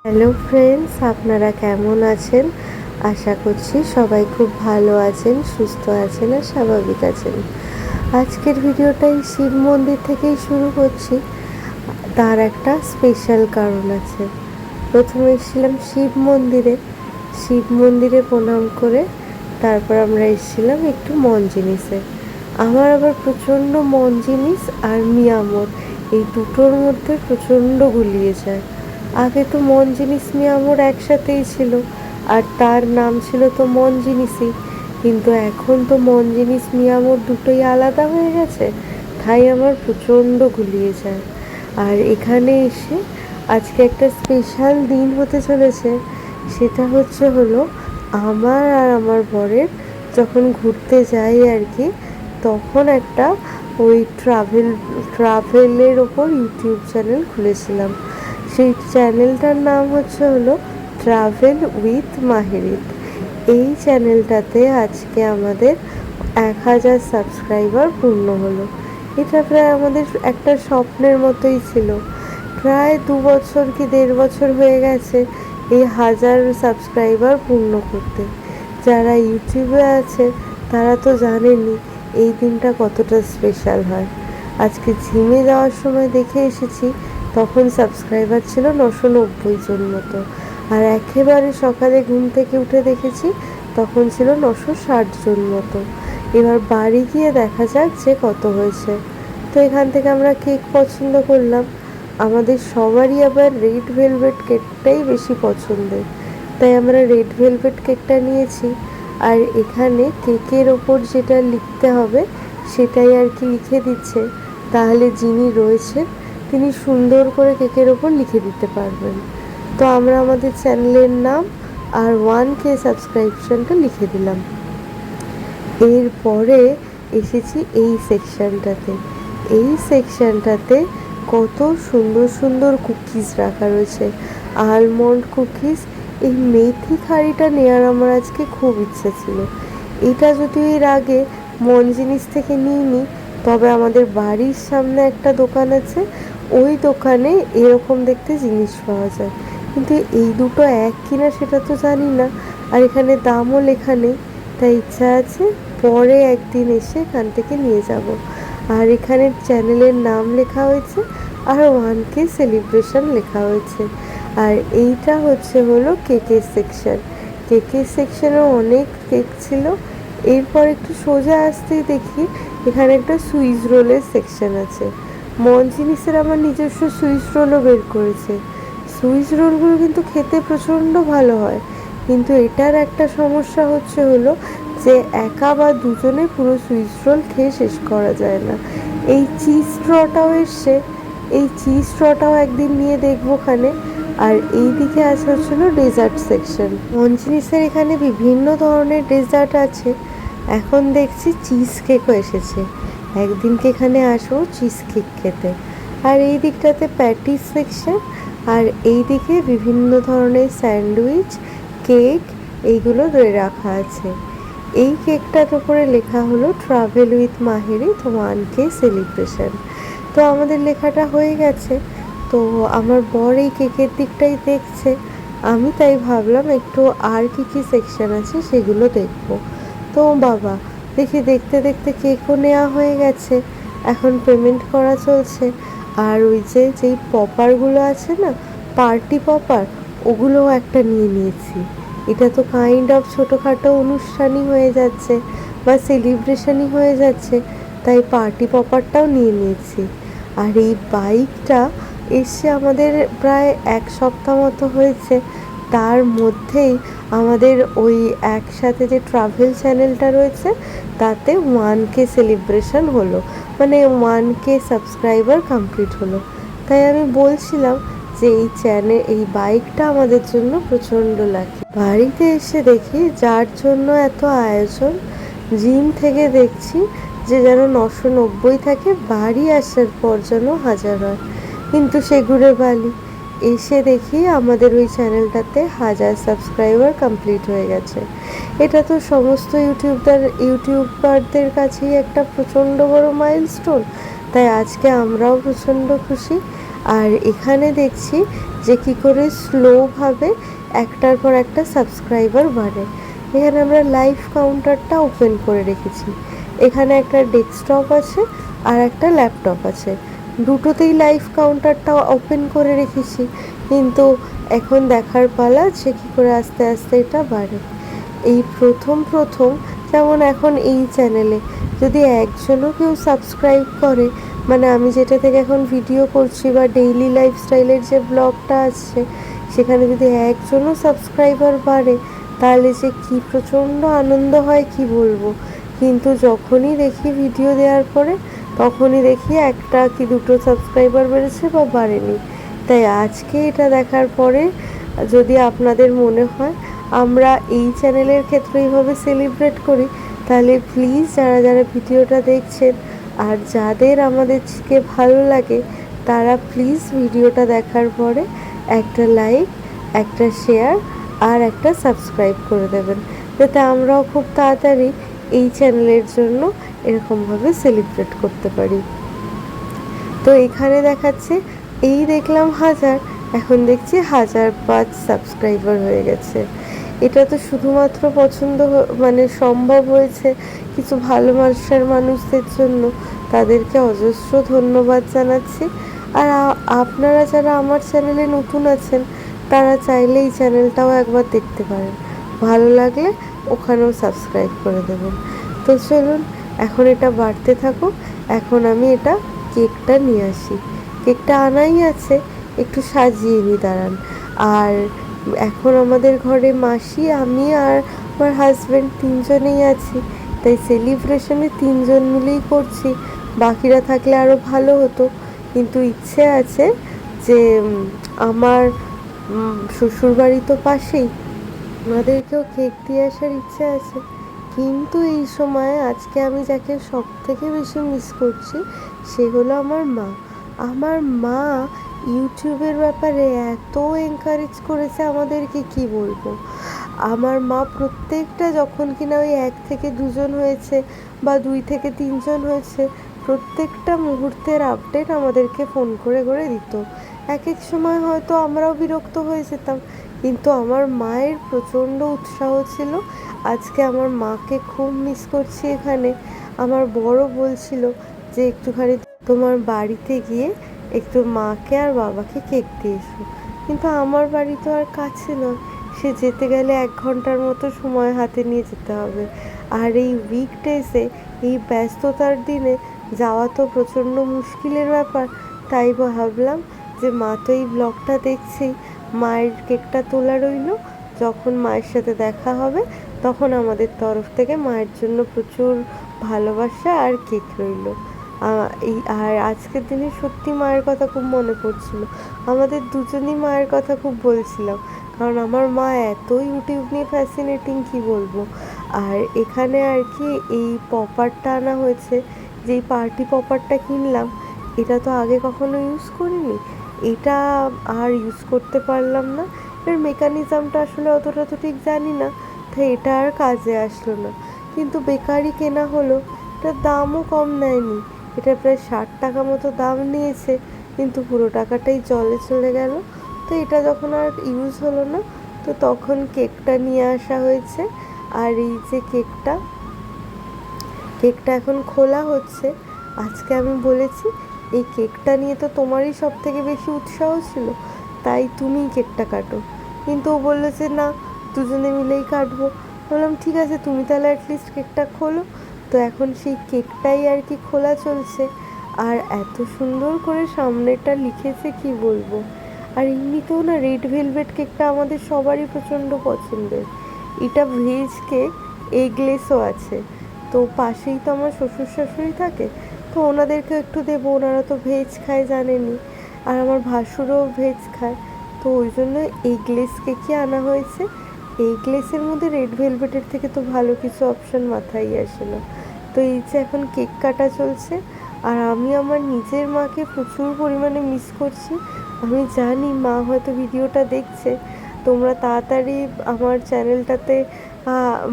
Hello friends, আপনারা কেমন আছেন? আশা করছি সবাই খুব ভালো আছেন, সুস্থ আছেন আর স্বাভাবিক আছেন। আজকের ভিডিওটাই শিব মন্দির থেকেই শুরু করছি। তার একটা স্পেশাল কারণ আছে। প্রথমে এসেছিলাম শিব মন্দিরে প্রণাম করে তারপর আমরা এসেছিলাম একটু মন জিনিসে। আমার আবার প্রচণ্ড মন জিনিস আর মিয়ামর এই দুটোর মধ্যে প্রচণ্ড গুলিয়ে যায়। আগে তো মন জিনিস মিয়ামর একসাথেই ছিল, আর তার নাম ছিল তো মন জিনিসই। কিন্তু এখন তো মন জিনিস মিয়ামর দুটোই আলাদা হয়ে গেছে, তাই আমার প্রচণ্ড গুলিয়ে যায়। আর এখানে এসে আজকে একটা স্পেশাল দিন হতে চলেছে। সেটা হলো আমার আর আমার বরের যখন ঘুরতে যাই আর কি, তখন একটা ওই ট্রাভেলের ওপর ইউটিউব চ্যানেল খুলেছিলাম। সেই চ্যানেলটার নাম হলো ট্রাভেল উইথ মাহিরিত। এই চ্যানেলটাতে আজকে আমাদের 1000 সাবস্ক্রাইবার পূর্ণ হলো। এটা প্রায় আমাদের একটা স্বপ্নের মতোই ছিল। প্রায় 2 বছর কি 1.5 বছর হয়ে গেছে এই 1000 সাবস্ক্রাইবার পূর্ণ করতে। যারা ইউটিউবে আছে তারা তো জানেনই এই দিনটা কতটা স্পেশাল হয়। আজকে জিমে যাওয়ার সময় দেখে এসেছি, তখন সাবস্ক্রাইবার ছিল 990 জন মতো। আর একেবারে সকালে ঘুম থেকে উঠে দেখেছি তখন ছিল 960 জন মতো। এবার বাড়ি গিয়ে দেখা যাক যে কত হয়েছে। তো এখান থেকে আমরা কেক পছন্দ করলাম। আমাদের সবারই আবার রেড ভেলভেট কেকটাই বেশি পছন্দের, তাই আমরা রেড ভেলভেট কেকটা নিয়েছি। আর এখানে কেকের ওপর যেটা লিখতে হবে সেটাই আর কি লিখে দিচ্ছে, তাহলে যিনি রয়েছেন তিনি সুন্দর করে কেকের ওপর লিখে দিতে পারবেন। তো আমরা আমাদের চ্যানেলের নাম আর 1K সাবস্ক্রিপশনটা লিখে দিলাম। এরপরে এসেছি এই সেকশনটাতে কত সুন্দর সুন্দর কুকিজ রাখা রয়েছে, আলমন্ড কুকিজ। এই মেথি খাড়িটা নেওয়ার আমার আজকে খুব ইচ্ছে ছিল। এটা যদিও এর আগে মন জিনিস থেকে নিইনি, তবে আমাদের বাড়ির সামনে একটা দোকান আছে, ওই দোকানে এরকম দেখতে জিনিস পাওয়া যায়। কিন্তু এই দুটো এক কিনা সেটা তো জানি না, আর এখানে দামও লেখা নেই। তাই ইচ্ছা আছে পরে একদিন এসে এখান থেকে নিয়ে যাব। আর এখানে চ্যানেলের নাম লেখা হয়েছে আর 1K সেলিব্রেশন লেখা হয়েছে। আর এইটা হলো কেকের সেকশনেও অনেক কেক ছিল। এরপর একটু সোজা আসতেই দেখি এখানে একটা সুইস রোলের সেকশন আছে। মন জিনিসের আমার নিজস্ব সুইস রোলও বের করেছে। সুইস রোলগুলো কিন্তু খেতে প্রচণ্ড ভালো হয়, কিন্তু এটার একটা সমস্যা হলো যে একা বা দুজনে পুরো সুইস রোল খেয়ে শেষ করা যায় না। এই চিজ স্ট্রটাও এসছে, এই চিজ স্ট্রটাও একদিন নিয়ে দেখবো ওখানে। আর এই দিকে আছে ডেজার্ট সেকশন। মন জিনিসের এখানে বিভিন্ন ধরনের ডেজার্ট আছে। এখন দেখছি চিজ কেকও এসেছে, একদিনকে এখানে আসবো চিজ কেক খেতে। আর এই দিকটাতে প্যাটিস সেকশন, আর এই দিকে বিভিন্ন ধরনের স্যান্ডউইচ, কেক, এইগুলো রাখা আছে। এই কেকটার উপরে লেখা হলো ট্রাভেল উইথ মাহিরিত 1K সেলিব্রেশন। তো আমাদের লেখাটা হয়ে গেছে। তো আমার বর এই কেকের দিকটাই দেখছে, আমি তাই ভাবলাম একটু আর কি কি সেকশন আছে সেগুলো দেখব। তো বাবা দেখি দেখতে দেখতে কেকও নেওয়া হয়ে গেছে, এখন পেমেন্ট করা চলছে। আর ওই যেই পপারগুলো আছে না, পার্টি পপার, ওগুলোও একটা নিয়ে নিয়েছি। এটা তো কাইন্ড অফ ছোটোখাটো অনুষ্ঠানই হয়ে যাচ্ছে বা সেলিব্রেশনই হয়ে যাচ্ছে, তাই পার্টি পপারটাও নিয়ে নিয়েছি। আর এই বাইকটা এসে আমাদের প্রায় 1 সপ্তাহ মতো হয়েছে। তার মধ্যেই আমাদের ওই একসাথে যে ট্রাভেল চ্যানেলটা রয়েছে তাতে 1K সেলিব্রেশন হলো, মানে 1K সাবস্ক্রাইবার কমপ্লিট হলো। তাই আমি বলছিলাম যে এই বাইকটা আমাদের জন্য প্রচণ্ড লাকি। বাড়িতে এসে দেখি যার জন্য এত আয়োজন, জিম থেকে দেখছি যে যেন 990 থাকে, বাড়ি আসার পর যেন 1000 হয়, কিন্তু সেগুলো বালি। এসে দেখি আমাদের ওই চ্যানেলটাতে 1000 সাবস্ক্রাইবার কমপ্লিট হয়ে গেছে। এটা তো সমস্ত ইউটিউবারদের কাছেই একটা প্রচণ্ড বড় মাইলস্টোন, তাই আজকে আমরাও প্রচণ্ড খুশি। আর এখানে দেখছি যে কী করে স্লোভাবে একটার পর একটা সাবস্ক্রাইবার বাড়ে। এখানে আমরা লাইভ কাউন্টারটা ওপেন করে রেখেছি। এখানে একটা ডেস্কটপ আছে আর একটা ল্যাপটপ আছে, দুটোতেই লাইভ কাউন্টারটা ওপেন করে রেখেছি। কিন্তু এখন দেখার পালা যে কী করে আস্তে আস্তে এটা বাড়ে। এই প্রথম প্রথম যেমন এখন এই চ্যানেলে যদি একজনও কেউ সাবস্ক্রাইব করে, মানে আমি যেটা থেকে এখন ভিডিও করছি বা ডেইলি লাইফস্টাইলের যে ব্লগটা আসছে, সেখানে যদি একজনও সাবস্ক্রাইবার বাড়ে তাহলে যে কী প্রচণ্ড আনন্দ হয় কি বলবো। কিন্তু যখনই দেখি ভিডিও দেওয়ার পরে তখনই দেখি একটা কি দুটো সাবস্ক্রাইবার বেড়েছে বা বাড়েনি। তাই আজকে এটা দেখার পরে যদি আপনাদের মনে হয় আমরা এই চ্যানেলের ক্ষেত্রে এইভাবে সেলিব্রেট করি, তাহলে প্লিজ যারা যারা ভিডিওটা দেখছেন আর যাদের আমাদেরকে ভালো লাগে তারা প্লিজ ভিডিওটা দেখার পরে একটা লাইক, একটা শেয়ার আর একটা সাবস্ক্রাইব করে দেবেন, যাতে আমরাও খুব তাড়াতাড়ি এই চ্যানেলের জন্য এরকমভাবে সেলিব্রেট করতে পারি। তো এখানে দেখাচ্ছে এই দেখলাম 1000, এখন দেখছি 1005 সাবস্ক্রাইবার হয়ে গেছে। এটা তো শুধুমাত্র মানে সম্ভব হয়েছে কিছু ভালোবাসার মানুষদের জন্য, তাদেরকে অজস্র ধন্যবাদ জানাচ্ছি। আর আপনারা যারা আমার চ্যানেলে নতুন আছেন তারা চাইলে এই চ্যানেলটাও একবার দেখতে পারেন, ভালো লাগলে ওখানেও সাবস্ক্রাইব করে দেবেন। তো চলুন এখন এটা বাড়তে থাকুক। এখন আমি এটা কেকটা নিয়ে আসি, কেকটা আনাই আছে, একটু সাজিয়ে নিই দাঁড়ান। আর এখন আমাদের ঘরে মাসি, আমি আর আমার হাজব্যান্ড তিনজনেই আছি, তাই সেলিব্রেশনে তিনজন মিলেই করছি। বাকিরা থাকলে আরও ভালো হতো, কিন্তু ইচ্ছে আছে যে আমার শ্বশুরবাড়ি তো পাশেই, ওনাদেরকেও কেক দিয়ে আসার ইচ্ছে আছে। কিন্তু এই সময় আজকে আমি যাকে সব থেকে বেশি মিস করছি সে হলো আমার মা। আমার মা ইউটিউবের ব্যাপারে এত এনকারেজ করেছে আমাদেরকে কি বলবো। আমার মা প্রত্যেকটা যখন কিনা ওই 1 থেকে 2 জন হয়েছে বা 2 থেকে 3 জন হয়েছে, প্রত্যেকটা মুহূর্তের আপডেট আমাদেরকে ফোন করে করে দিত। এক এক সময় হয়তো আমরাও বিরক্ত হয়ে যেতাম, কিন্তু আমার মায়ের প্রচণ্ড উৎসাহ ছিল। আজকে আমার মাকে খুব মিস করছি এখানে। আমার বড় বলছিল যে একটুখানি তোমার বাড়িতে গিয়ে একটু মাকে আর বাবাকে কেক দিয়ে এসো, কিন্তু আমার বাড়ি তো আর কাছে নয়, সে যেতে গেলে 1 ঘন্টার মতো সময় হাতে নিয়ে যেতে হবে। আর এই উইকডেজে এই ব্যস্ততার দিনে যাওয়া তো প্রচণ্ড মুশকিলের ব্যাপার। তাই ভাবলাম যে মা তো এই ব্লগটা দেখছেই, মায়ের কেকটা তোলা রইল, যখন মায়ের সাথে দেখা হবে তখন আমাদের তরফ থেকে মায়ের জন্য প্রচুর ভালোবাসা আর কেক রইল। আর আজকের দিনে সত্যি মায়ের কথা খুব মনে পড়ছিল, আমাদের দুজনই মায়ের কথা খুব বলছিলাম, কারণ আমার মা এত ইউটিউব নিয়ে ফ্যাসিনেটিং কি বলবো। আর এখানে আর কি এই পপারটা আনা হয়েছে, যেই পার্টি পপারটা কিনলাম, এটা তো আগে কখনো ইউজ করিনি, এটা আর ইউজ করতে পারলাম না। এর মেকানিজমটা আসলে অতটা তো ঠিক জানি না, তাই এটা আর কাজে আসলো না। কিন্তু বেকারি কেনা হলো, এটার দামও কম নেয়নি, এটা প্রায় 60 টাকা মতো দাম নিয়েছে, কিন্তু পুরো টাকাটাই জলে চলে গেল। তো এটা যখন আর ইউজ হলো না, তো তখন কেকটা নিয়ে আসা হয়েছে। আর এই যে কেকটা এখন খোলা হচ্ছে। আজকে আমি বলেছি এই কেকটা নিয়ে তো তোমারই সব থেকে বেশি উৎসাহ ছিল, তাই তুমি কেকটা কাটো, কিন্তু ও বললো যে না, দুজনে মিলেই কাটবো। বললাম ঠিক আছে, তুমি তাহলে অ্যাটলিস্ট কেকটা খোলো। তো এখন সেই কেকটাই আর কি খোলা চলছে। আর এত সুন্দর করে সামনেটা লিখেছে কি বলবো। আর এমনিতেও না রেড ভেলভেট কেকটা আমাদের সবারই প্রচণ্ড পছন্দের। এটা ভেজ কেক, এগলেসও আছে। তো পাশেই তো আমার শ্বশুর শাশুড়ি থাকে, তো ওনাদেরকে একটু দেবো, ওনারা তো ভেজ খায় জানেনি, আর আমার ভাসুরও ভেজ খায়, তো ওই জন্য এগলেস কেকই আনা হয়েছে। এগলেসের মধ্যে রেড ভেলভেটের থেকে তো ভালো কিছু অপশান মাথায় আসে না। তো এই যে এখন কেক কাটা চলছে, আর আমি আমার নিজের মাকে প্রচুর পরিমাণে মিস করছি। আমি জানি মা হয়তো ভিডিওটা দেখছে, তোমরা তাড়াতাড়ি আমার চ্যানেলটাতে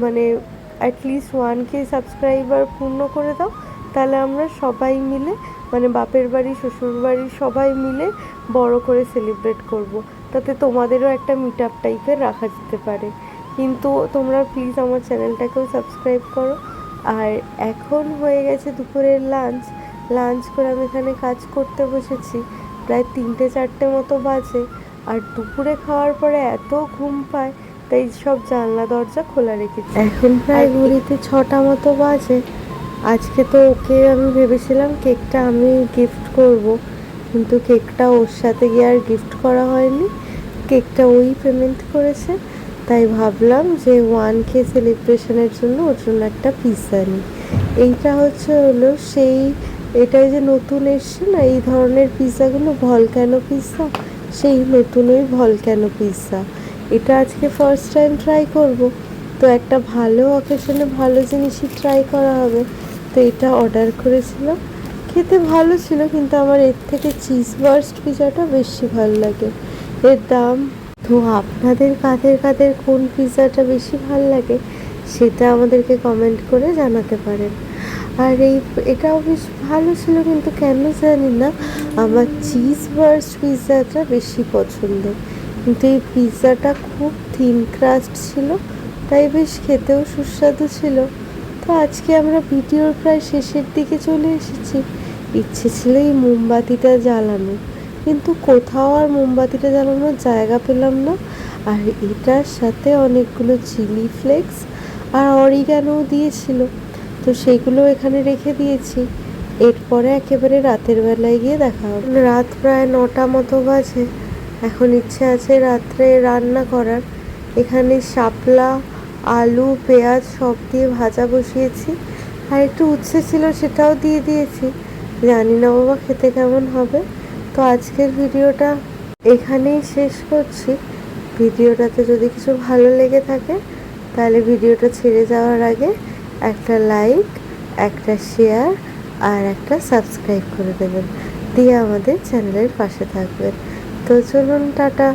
মানে অ্যাটলিস্ট 1K সাবস্ক্রাইবার পূর্ণ করে দাও, তাহলে আমরা সবাই মিলে, মানে বাপের বাড়ি শ্বশুর বাড়ি সবাই মিলে বড় করে সেলিব্রেট করব। তাতে তোমাদেরও একটা মিট আপ টাইপের রাখা যেতে পারে। কিন্তু তোমরা প্লিজ আমার চ্যানেলটাকেও সাবস্ক্রাইব করো। আর এখন হয়ে গেছে দুপুরের লাঞ্চ করে আমি এখানে কাজ করতে বসেছি। প্রায় 3টে 4টে মতো বাজে। আর দুপুরে খাওয়ার পরে এত ঘুম পায়, তাই সব জানলা দরজা খোলা রেখেছি। এখন প্রায় ঘড়িতে 6টা মতো বাজে। আজকে তো ওকে আমি ভেবেছিলাম কেকটা আমি গিফট করব, কিন্তু কেকটা ওর সাথে গিয়ে আর গিফট করা হয়নি। কেকটা ওই পেমেন্ট করেছে। তাই ভাবলাম যে 1K সেলিব্রেশনের জন্য ওর জন্য একটা পিৎজা নিই। এইটা হলো সেই, এটাই যে নতুন এসছে না এই ধরনের পিৎজাগুলো, ভলক্যানো পিৎজা, সেই নতুন ওই ভলক্যানো পিৎজা। এটা আজকে ফার্স্ট টাইম ট্রাই করব, তো একটা ভালো অকেশনে ভালো জিনিসই ট্রাই করা হবে। তো এটা অর্ডার করেছিলাম, খেতে ভালো ছিল, কিন্তু আমার এর থেকে চিজ বার্স্ট পিৎজাটা বেশি ভালো লাগে। এর দাম তো আপনাদের কাদের কোন পিৎজাটা বেশি ভালো লাগে সেটা আমাদেরকে কমেন্ট করে জানাতে পারেন। আর এটাও বেশ ভালো ছিল, কিন্তু কেন জানি না আমার চিজ বার্স্ট পিৎজাটা বেশি পছন্দ। কিন্তু এই পিৎজাটা খুব থিন ক্রাস্ট ছিল, তাই বেশ খেতেও সুস্বাদু ছিল। তো আজকে আমরা ভিডিওর প্রায় শেষের দিকে চলে এসেছি। ইচ্ছে ছিল এই মোমবাতিটা জ্বালানো, কিন্তু কোথাও আর মোমবাতিটা জ্বালানোর জায়গা পেলাম না। আর এটার সাথে অনেকগুলো চিলি ফ্লেক্স আর অরিগ্যানো দিয়েছিল, তো সেইগুলো এখানে রেখে দিয়েছি। এরপরে একেবারে রাতের বেলায় গিয়ে দেখা হবে। রাত প্রায় 9টা মতো বাজে। এখন ইচ্ছে আছে রাত্রে রান্না করার। এখানে শাপলা, আলু, পেঁয়াজ সব দিয়ে ভাজা বসিয়েছি। আর একটু উচ্ছে ছিল, সেটাও দিয়ে দিয়েছি। জানি না বাবা খেতে কেমন হবে। তো আজকের ভিডিওটা এখানেই শেষ করছি। ভিডিওটাতে যদি কিছু ভালো লেগে থাকে তাহলে ভিডিওটা ছেড়ে যাওয়ার আগে একটা লাইক, একটা শেয়ার আর একটা সাবস্ক্রাইব করে দেবেন, দিয়ে আমাদের চ্যানেলের পাশে থাকবেন। তো চলুন, টাটা।